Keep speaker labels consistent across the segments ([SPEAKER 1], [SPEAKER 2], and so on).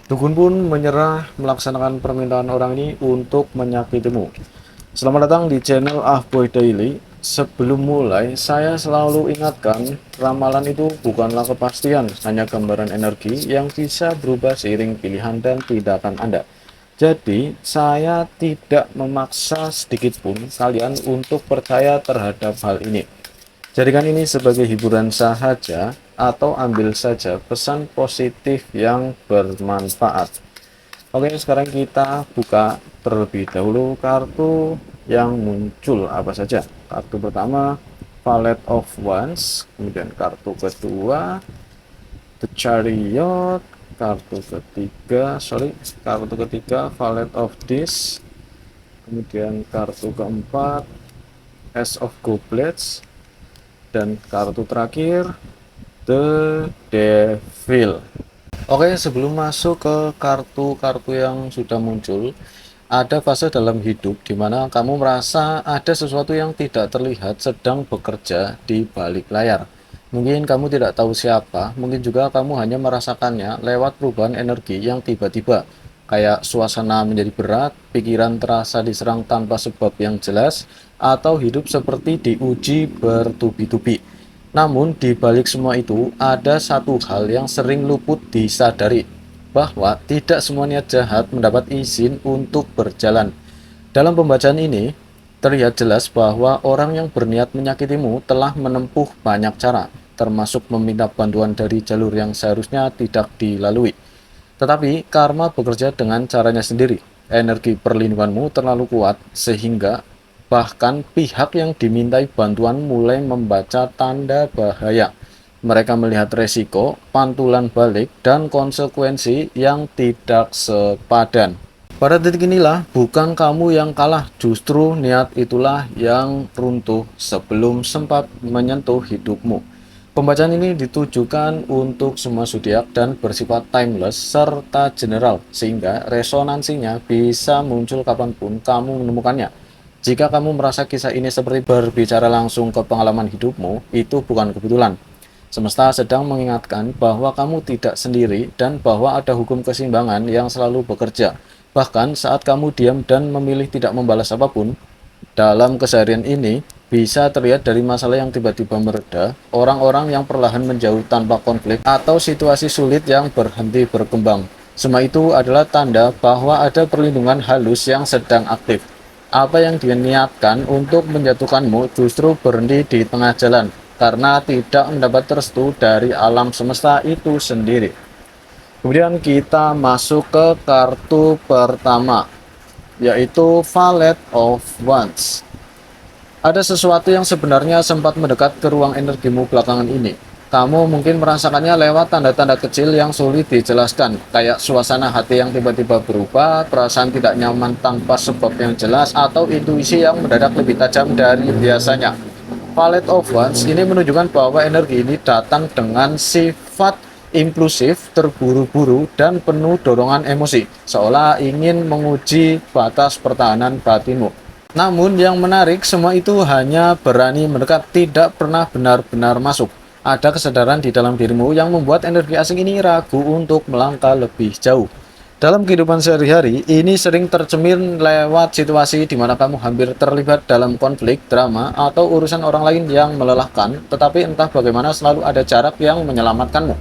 [SPEAKER 1] Dukun pun menyerah melaksanakan permintaan orang ini untuk menyakitimu. Selamat datang di channel Ahboy Daily. Sebelum mulai, saya selalu ingatkan, ramalan itu bukanlah kepastian, hanya gambaran energi yang bisa berubah seiring pilihan dan tindakan Anda. Jadi, saya tidak memaksa sedikit pun kalian untuk percaya terhadap hal ini. Jadikan ini sebagai hiburan saja atau ambil saja pesan positif yang bermanfaat. Oke, sekarang kita buka terlebih dahulu kartu yang muncul apa saja. Kartu pertama, Valet of Wands, kemudian kartu kedua, The Chariot, kartu ketiga, Valet of Disc, kemudian kartu keempat, Ace of Goblets, dan kartu terakhir, The Devil. Oke, sebelum masuk ke kartu-kartu yang sudah muncul, ada fase dalam hidup di mana kamu merasa ada sesuatu yang tidak terlihat sedang bekerja di balik layar. Mungkin kamu tidak tahu siapa, mungkin juga kamu hanya merasakannya lewat perubahan energi yang tiba-tiba. Kayak suasana menjadi berat, pikiran terasa diserang tanpa sebab yang jelas, atau hidup seperti diuji bertubi-tubi. Namun di balik semua itu ada satu hal yang sering luput disadari, bahwa tidak semua niat jahat mendapat izin untuk berjalan. Dalam pembacaan ini terlihat jelas bahwa orang yang berniat menyakitimu telah menempuh banyak cara, termasuk meminta bantuan dari jalur yang seharusnya tidak dilalui. Tetapi karma bekerja dengan caranya sendiri. Energi perlindunganmu terlalu kuat sehingga bahkan pihak yang dimintai bantuan mulai membaca tanda bahaya. Mereka melihat resiko, pantulan balik, dan konsekuensi yang tidak sepadan. Pada titik inilah bukan kamu yang kalah, justru niat itulah yang runtuh sebelum sempat menyentuh hidupmu. Pembacaan ini ditujukan untuk semua zodiak dan bersifat timeless serta general, sehingga resonansinya bisa muncul kapanpun kamu menemukannya. Jika kamu merasa kisah ini seperti berbicara langsung ke pengalaman hidupmu, itu bukan kebetulan. Semesta sedang mengingatkan bahwa kamu tidak sendiri dan bahwa ada hukum keseimbangan yang selalu bekerja. Bahkan saat kamu diam dan memilih tidak membalas apapun, dalam keseharian ini bisa terlihat dari masalah yang tiba-tiba mereda, orang-orang yang perlahan menjauh tanpa konflik, atau situasi sulit yang berhenti berkembang. Semua itu adalah tanda bahwa ada perlindungan halus yang sedang aktif. Apa yang diniatkan untuk menjatuhkanmu justru berhenti di tengah jalan karena tidak mendapat restu dari alam semesta itu sendiri. Kemudian kita masuk ke kartu pertama, yaitu Valet of Wands. Ada sesuatu yang sebenarnya sempat mendekat ke ruang energimu belakangan ini. Kamu mungkin merasakannya lewat tanda-tanda kecil yang sulit dijelaskan, kayak suasana hati yang tiba-tiba berubah, perasaan tidak nyaman tanpa sebab yang jelas, atau intuisi yang mendadak lebih tajam dari biasanya. Valet of Wands ini menunjukkan bahwa energi ini datang dengan sifat impulsif, terburu-buru, dan penuh dorongan emosi, seolah ingin menguji batas pertahanan batinmu. Namun yang menarik, semua itu hanya berani mendekat, tidak pernah benar-benar masuk. Ada kesadaran di dalam dirimu yang membuat energi asing ini ragu untuk melangkah lebih jauh. Dalam kehidupan sehari-hari, ini sering tercermin lewat situasi di mana kamu hampir terlibat dalam konflik, drama, atau urusan orang lain yang melelahkan, tetapi entah bagaimana selalu ada jarak yang menyelamatkanmu.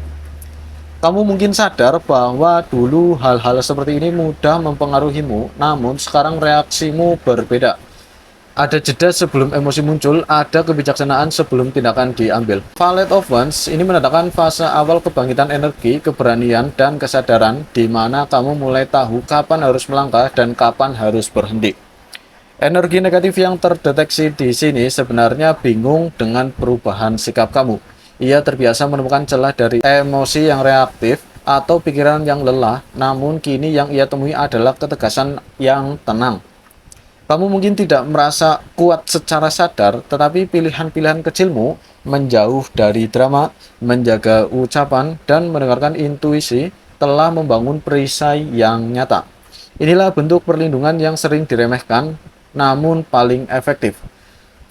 [SPEAKER 1] Kamu mungkin sadar bahwa dulu hal-hal seperti ini mudah mempengaruhimu, namun sekarang reaksimu berbeda. Ada jeda sebelum emosi muncul, ada kebijaksanaan sebelum tindakan diambil. Valet of Wands ini menandakan fase awal kebangkitan energi, keberanian, dan kesadaran di mana kamu mulai tahu kapan harus melangkah dan kapan harus berhenti. Energi negatif yang terdeteksi di sini sebenarnya bingung dengan perubahan sikap kamu. Ia terbiasa menemukan celah dari emosi yang reaktif atau pikiran yang lelah, namun kini yang ia temui adalah ketegasan yang tenang. Kamu mungkin tidak merasa kuat secara sadar, tetapi pilihan-pilihan kecilmu menjauh dari drama, menjaga ucapan, dan mendengarkan intuisi telah membangun perisai yang nyata. Inilah bentuk perlindungan yang sering diremehkan, namun paling efektif.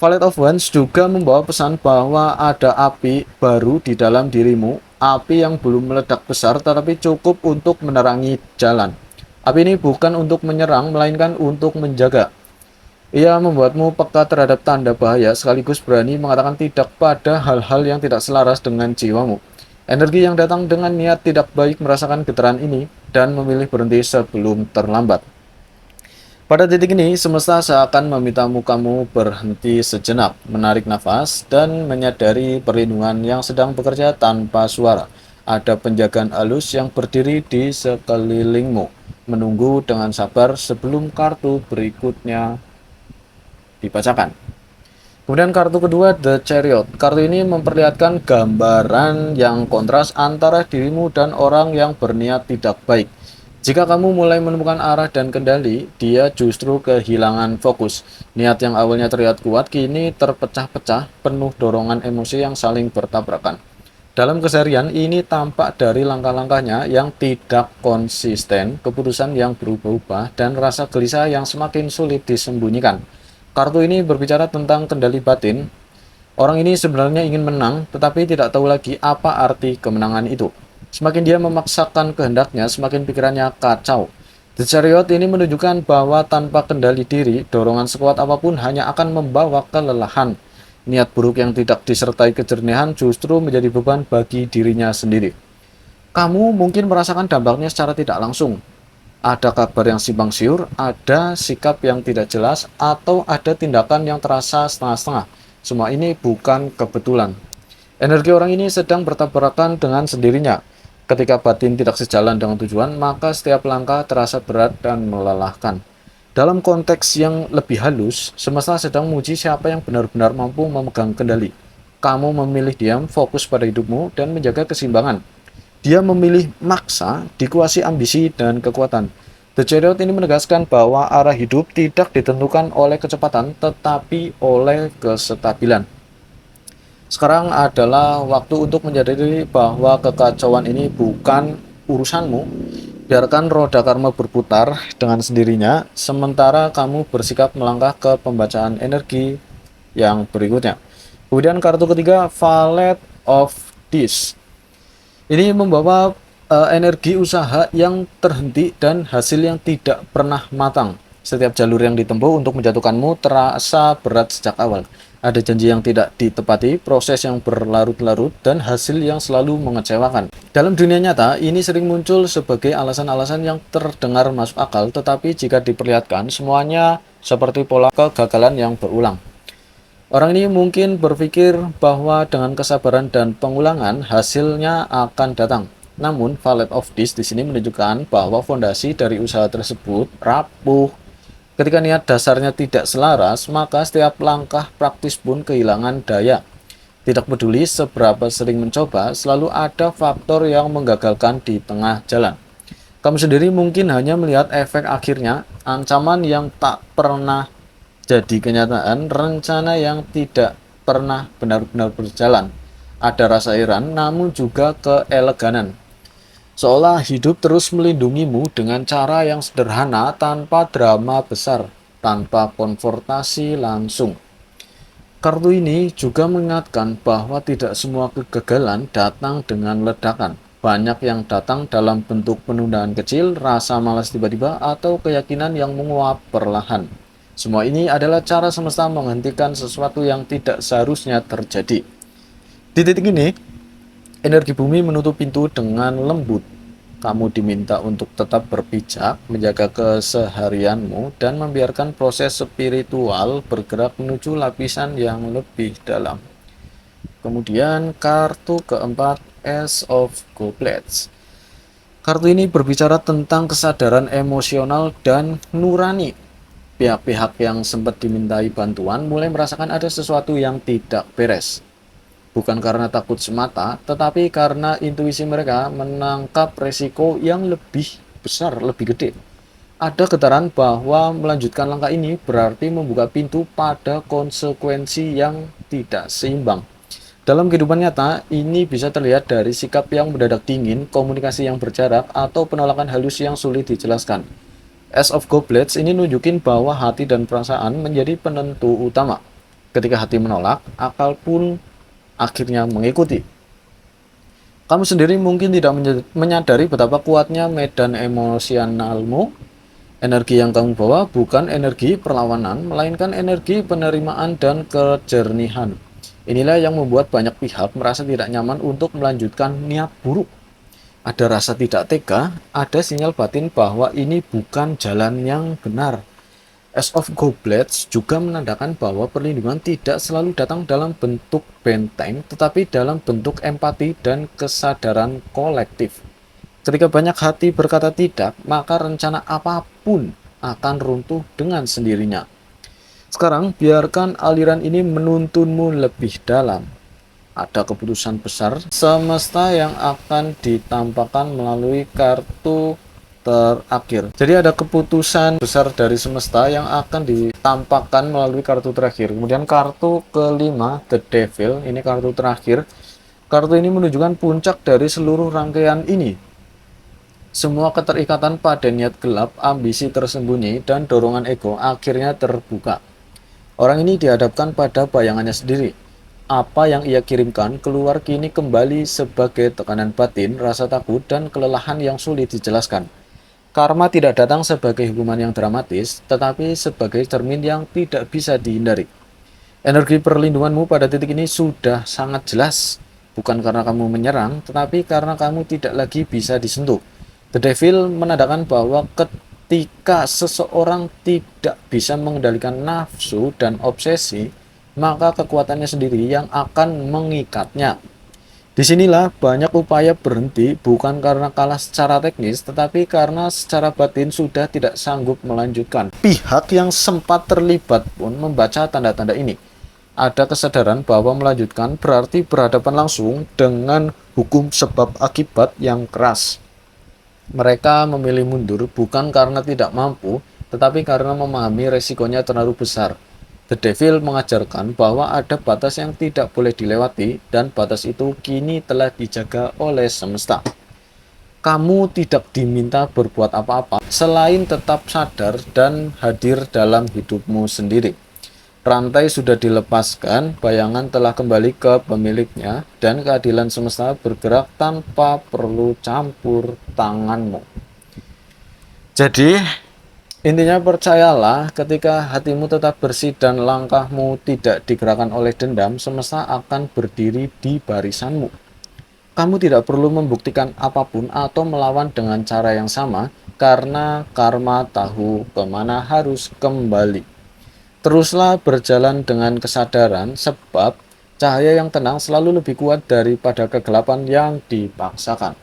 [SPEAKER 1] Valet of Wands juga membawa pesan bahwa ada api baru di dalam dirimu, api yang belum meledak besar tetapi cukup untuk menerangi jalan. Api ini bukan untuk menyerang, melainkan untuk menjaga. Ia membuatmu peka terhadap tanda bahaya sekaligus berani mengatakan tidak pada hal-hal yang tidak selaras dengan jiwamu. Energi yang datang dengan niat tidak baik merasakan getaran ini dan memilih berhenti sebelum terlambat. Pada titik ini, semesta seakan memintamu kamu berhenti sejenak, menarik nafas, dan menyadari perlindungan yang sedang bekerja tanpa suara. Ada penjagaan halus yang berdiri di sekelilingmu, menunggu dengan sabar sebelum kartu berikutnya dibacakan. Kemudian kartu kedua, The Chariot. Kartu ini memperlihatkan gambaran yang kontras antara dirimu dan orang yang berniat tidak baik. Jika kamu mulai menemukan arah dan kendali, dia justru kehilangan fokus. Niat yang awalnya terlihat kuat kini terpecah-pecah, penuh dorongan emosi yang saling bertabrakan. Dalam keseharian, ini tampak dari langkah-langkahnya yang tidak konsisten, keputusan yang berubah-ubah, dan rasa gelisah yang semakin sulit disembunyikan. Kartu ini berbicara tentang kendali batin. Orang ini sebenarnya ingin menang, tetapi tidak tahu lagi apa arti kemenangan itu. Semakin dia memaksakan kehendaknya, semakin pikirannya kacau. The Chariot ini menunjukkan bahwa tanpa kendali diri, dorongan sekuat apapun hanya akan membawa kelelahan. Niat buruk yang tidak disertai kejernihan justru menjadi beban bagi dirinya sendiri. Kamu mungkin merasakan dampaknya secara tidak langsung. Ada kabar yang simpang siur, ada sikap yang tidak jelas, atau ada tindakan yang terasa setengah-setengah. Semua ini bukan kebetulan. Energi orang ini sedang bertabrakan dengan sendirinya. Ketika batin tidak sejalan dengan tujuan, maka setiap langkah terasa berat dan melelahkan. Dalam konteks yang lebih halus, semesta sedang menguji siapa yang benar-benar mampu memegang kendali. Kamu memilih diam, fokus pada hidupmu, dan menjaga keseimbangan. Dia memilih maksa, dikuasai ambisi dan kekuatan. The Chariot ini menegaskan bahwa arah hidup tidak ditentukan oleh kecepatan, tetapi oleh kestabilan. Sekarang adalah waktu untuk menyadari bahwa kekacauan ini bukan urusanmu. Biarkan roda karma berputar dengan sendirinya, sementara kamu bersikap melangkah ke pembacaan energi yang berikutnya. Kemudian kartu ketiga, Valet of Discs. Ini membawa energi usaha yang terhenti dan hasil yang tidak pernah matang. Setiap jalur yang ditempuh untuk menjatuhkanmu terasa berat sejak awal. Ada janji yang tidak ditepati, proses yang berlarut-larut, dan hasil yang selalu mengecewakan. Dalam dunia nyata, ini sering muncul sebagai alasan-alasan yang terdengar masuk akal, tetapi jika diperlihatkan, semuanya seperti pola kegagalan yang berulang. Orang ini mungkin berpikir bahwa dengan kesabaran dan pengulangan, hasilnya akan datang. Namun, Valet of Discs di sini menunjukkan bahwa fondasi dari usaha tersebut rapuh. Ketika niat dasarnya tidak selaras, maka setiap langkah praktis pun kehilangan daya. Tidak peduli seberapa sering mencoba, selalu ada faktor yang menggagalkan di tengah jalan. Kamu sendiri mungkin hanya melihat efek akhirnya, ancaman yang tak pernah jadi kenyataan, rencana yang tidak pernah benar-benar berjalan. Ada rasa heran, namun juga keeleganan. Seolah hidup terus melindungimu dengan cara yang sederhana tanpa drama besar, tanpa konfrontasi langsung. Kartu ini juga mengingatkan bahwa tidak semua kegagalan datang dengan ledakan. Banyak yang datang dalam bentuk penundaan kecil, rasa malas tiba-tiba, atau keyakinan yang menguap perlahan. Semua ini adalah cara semesta menghentikan sesuatu yang tidak seharusnya terjadi. Di titik ini, energi bumi menutup pintu dengan lembut. Kamu diminta untuk tetap berpijak, menjaga keseharianmu, dan membiarkan proses spiritual bergerak menuju lapisan yang lebih dalam. Kemudian kartu keempat, Ace of Goblets. Kartu ini berbicara tentang kesadaran emosional dan nurani. Pihak-pihak yang sempat dimintai bantuan mulai merasakan ada sesuatu yang tidak beres. Bukan karena takut semata, tetapi karena intuisi mereka menangkap resiko yang lebih besar, lebih gede. Ada getaran bahwa melanjutkan langkah ini berarti membuka pintu pada konsekuensi yang tidak seimbang. Dalam kehidupan nyata, ini bisa terlihat dari sikap yang mendadak dingin, komunikasi yang berjarak, atau penolakan halus yang sulit dijelaskan. Ace of Goblets ini nunjukin bahwa hati dan perasaan menjadi penentu utama. Ketika hati menolak, akal pun akhirnya mengikuti. Kamu sendiri mungkin tidak menyadari betapa kuatnya medan emosionalmu. Energi yang kamu bawa bukan energi perlawanan, melainkan energi penerimaan dan kejernihan. Inilah yang membuat banyak pihak merasa tidak nyaman untuk melanjutkan niat buruk. Ada rasa tidak tega, ada sinyal batin bahwa ini bukan jalan yang benar. Ace of Goblets juga menandakan bahwa perlindungan tidak selalu datang dalam bentuk benteng, tetapi dalam bentuk empati dan kesadaran kolektif. Ketika banyak hati berkata tidak, maka rencana apapun akan runtuh dengan sendirinya. Sekarang, biarkan aliran ini menuntunmu lebih dalam. Ada keputusan besar semesta yang akan ditampakkan melalui kartu terakhir. Jadi ada keputusan besar dari semesta yang akan ditampakkan melalui kartu terakhir. Kemudian kartu kelima, The Devil, ini kartu terakhir. Kartu ini menunjukkan puncak dari seluruh rangkaian ini. Semua keterikatan pada niat gelap, ambisi tersembunyi, dan dorongan ego akhirnya terbuka. Orang ini dihadapkan pada bayangannya sendiri. Apa yang ia kirimkan keluar kini kembali sebagai tekanan batin, rasa takut, dan kelelahan yang sulit dijelaskan. Karma tidak datang sebagai hukuman yang dramatis, tetapi sebagai cermin yang tidak bisa dihindari. Energi perlindunganmu pada titik ini sudah sangat jelas, bukan karena kamu menyerang, tetapi karena kamu tidak lagi bisa disentuh. The Devil menandakan bahwa ketika seseorang tidak bisa mengendalikan nafsu dan obsesi, maka kekuatannya sendiri yang akan mengikatnya. Disinilah banyak upaya berhenti bukan karena kalah secara teknis, tetapi karena secara batin sudah tidak sanggup melanjutkan. Pihak yang sempat terlibat pun membaca tanda-tanda ini. Ada kesadaran bahwa melanjutkan berarti berhadapan langsung dengan hukum sebab akibat yang keras. Mereka memilih mundur bukan karena tidak mampu, tetapi karena memahami resikonya terlalu besar. The Devil mengajarkan bahwa ada batas yang tidak boleh dilewati, dan batas itu kini telah dijaga oleh semesta. Kamu tidak diminta berbuat apa-apa selain tetap sadar dan hadir dalam hidupmu sendiri. Rantai sudah dilepaskan, bayangan telah kembali ke pemiliknya, dan keadilan semesta bergerak tanpa perlu campur tanganmu. Jadi, intinya percayalah, ketika hatimu tetap bersih dan langkahmu tidak digerakkan oleh dendam, semesta akan berdiri di barisanmu. Kamu tidak perlu membuktikan apapun atau melawan dengan cara yang sama, karena karma tahu kemana harus kembali. Teruslah berjalan dengan kesadaran, sebab cahaya yang tenang selalu lebih kuat daripada kegelapan yang dipaksakan.